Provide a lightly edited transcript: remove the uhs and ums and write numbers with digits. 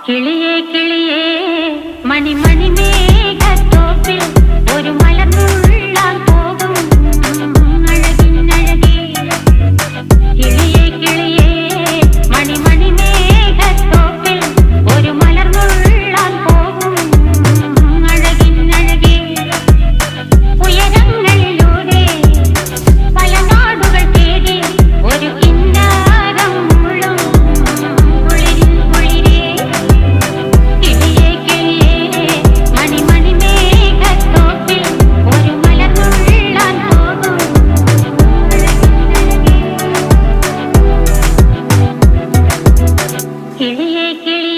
കിളിയേ കിളിയേ മണിമണി മേഘത്തോപ്പിൽ ഒരു മലർന്നുള്ളാൻ പോകും അഴകിനഴകേ. കിളിയേ കിളിയേ മണിമണി മേഘത്തോപ്പിൽ ഒരു മലർന്നുള്ളാൻ പോകും അഴകിനഴകേ. ഉയരങ്ങളിലൂടെ പല നാടുകൾ തേടി ഒരു കിന്നാരം മുഴും കുളിരിൻ കുളിരേ. കിളിയേ കിളിയേ മണിമണി മേഘത്തോപ്പിൽ ഒരു മലർന്നുള്ളാൻ പോകും അഴകിനഴകേ. കിളിയേ കിളിയേ